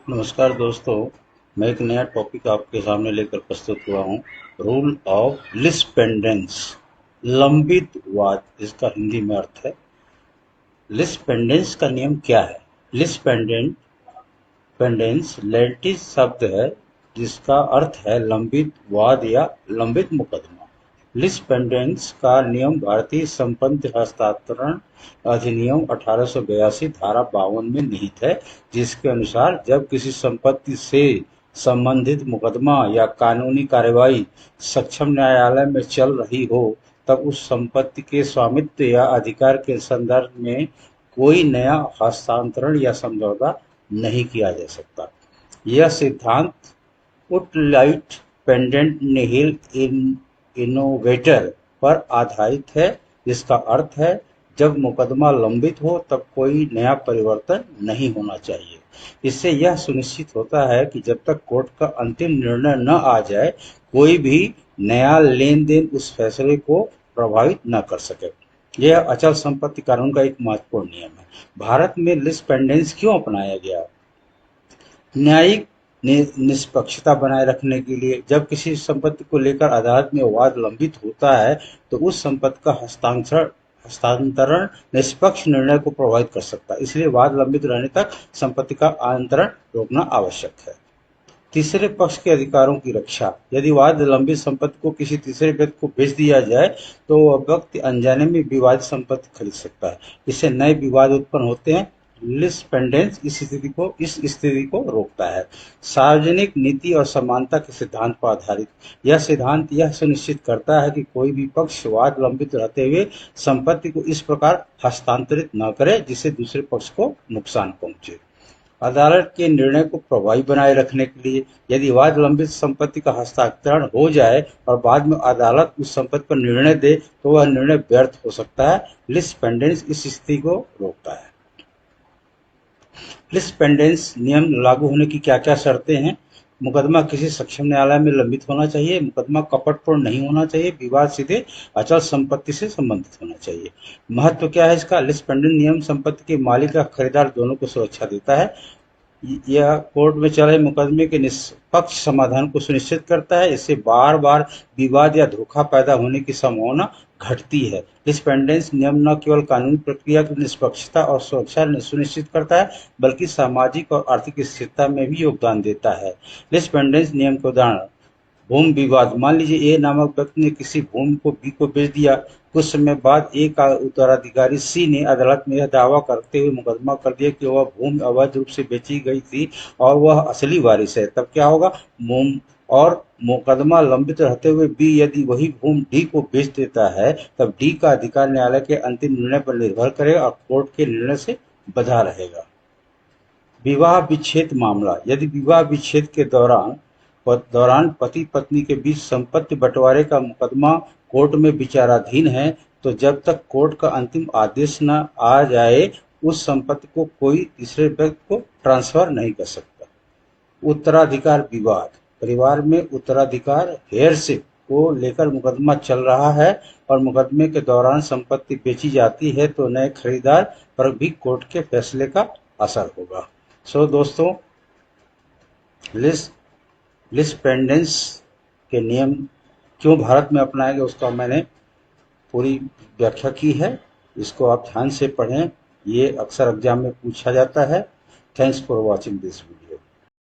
नमस्कार दोस्तों। मैं एक नया टॉपिक आपके सामने लेकर प्रस्तुत हुआ हूँ। रूल ऑफ लिस्पेंडेंस, लंबित वाद इसका हिंदी में अर्थ है। लिस्पेंडेंस का नियम क्या है? लिस्पेंडेंट पेंडेंस लैटिन शब्द है जिसका अर्थ है लंबित वाद या लंबित मुकदमा। लिस्पेंडेंस का नियम भारतीय संपत्ति हस्तांतरण अधिनियम 1882 धारा 52 में निहित है, जिसके अनुसार जब किसी संपत्ति से संबंधित मुकदमा या कानूनी कार्यवाही सक्षम न्यायालय में चल रही हो, तब उस संपत्ति के स्वामित्व या अधिकार के संदर्भ में कोई नया हस्तांतरण या समझौता नहीं किया जा सकता। यह सिद्धांत उटलाइट पेंडेंट निहिल इन इनोवेटर पर आधारित है, जिसका अर्थ है जब मुकदमा लंबित हो तब कोई नया परिवर्तन नहीं होना चाहिए। इससे यह सुनिश्चित होता है कि जब तक कोर्ट का अंतिम निर्णय न आ जाए, कोई भी नया लेन देन उस फैसले को प्रभावित न कर सके। यह अचल संपत्ति कानून का एक महत्वपूर्ण नियम है। भारत में लिस्पेंडेंस क्यों अपनाया गया? न्यायिक निष्पक्षता बनाए रखने के लिए। जब किसी संपत्ति को लेकर अदालत में वाद लंबित होता है, तो उस संपत्ति का हस्तांतरण निष्पक्ष निर्णय को प्रभावित कर सकता है। इसलिए वाद लंबित रहने तक संपत्ति का अंतरण रोकना आवश्यक है। तीसरे पक्ष के अधिकारों की रक्षा। यदि वाद लंबित संपत्ति को किसी तीसरे व्यक्ति को बेच दिया जाए, तो वह व्यक्ति अनजाने में विवादित संपत्ति खरीद सकता है। इससे नए विवाद उत्पन्न होते हैं। लिस्पेंडेंस इस स्थिति को रोकता है। सार्वजनिक नीति और समानता के सिद्धांत पर आधारित। यह सिद्धांत यह सुनिश्चित करता है कि कोई भी पक्ष वाद लंबित रहते हुए संपत्ति को इस प्रकार हस्तांतरित न करे जिससे दूसरे पक्ष को नुकसान पहुंचे। अदालत के निर्णय को प्रभावी बनाए रखने के लिए। यदि वाद लंबित संपत्ति का हस्तांतरण हो जाए और बाद में अदालत उस संपत्ति पर निर्णय दे, तो वह निर्णय व्यर्थ हो सकता है। लिस्पेंडेंस इस स्थिति को रोकता है। लिस्पेंडेंस नियम लागू होने की क्या क्या शर्तें हैं? मुकदमा किसी सक्षम न्यायालय में लंबित होना चाहिए। मुकदमा कपटपूर्ण नहीं होना चाहिए। विवाद सीधे अचल संपत्ति से संबंधित होना चाहिए। महत्व क्या है इसका? लिस्पेंडेंस नियम संपत्ति के मालिक या खरीदार दोनों को सुरक्षा देता है। यह कोर्ट में चल रहे मुकदमे के निष्पक्ष समाधान को सुनिश्चित करता है। इससे बार बार विवाद या धोखा पैदा होने की संभावना घटती है। लिस्पेंडेंस नियम न केवल कानूनी प्रक्रिया की निष्पक्षता और सुरक्षा सुनिश्चित करता है, बल्कि सामाजिक और आर्थिक स्थिरता में भी योगदान देता है। लिस्पेंडेंस नियम के उदाहरण: भूमि विवाद। मान लीजिए ए नामक व्यक्ति ने किसी भूमि को बी को बेच दिया। कुछ समय बाद ए का उत्तराधिकारी सी ने अदालत में यह दावा करते हुए मुकदमा कर दिया कि वह भूमि अवैध रूप से बेची गई थी और वह असली वारिस है। तब क्या होगा? और मुकदमा लंबित रहते हुए बी यदि वही भूमि डी को बेच देता है, तब डी का अधिकार न्यायालय के अंतिम निर्णय पर निर्भर करेगा और कोर्ट के निर्णय से बंधा रहेगा। विवाह विच्छेद मामला। यदि विवाह विच्छेद के दौरान पति पत्नी के बीच संपत्ति बंटवारे का मुकदमा कोर्ट में विचाराधीन है, तो जब तक कोर्ट का अंतिम आदेश न आ जाए, उस संपत्ति को कोई तीसरे व्यक्ति को ट्रांसफर नहीं कर सकता। उत्तराधिकार विवाद। परिवार में उत्तराधिकार हेयरशिप को लेकर मुकदमा चल रहा है और मुकदमे के दौरान संपत्ति बेची जाती है, तो नए खरीदार पर भी कोर्ट के फैसले का असर होगा। सो दोस्तों, लिस्पेंडेंस के नियम क्यों भारत में अपनाए गए उसका मैंने पूरी व्याख्या की है। इसको आप ध्यान से पढ़ें। ये अक्सर एग्जाम में पूछा जाता है। Thanks for watching this video.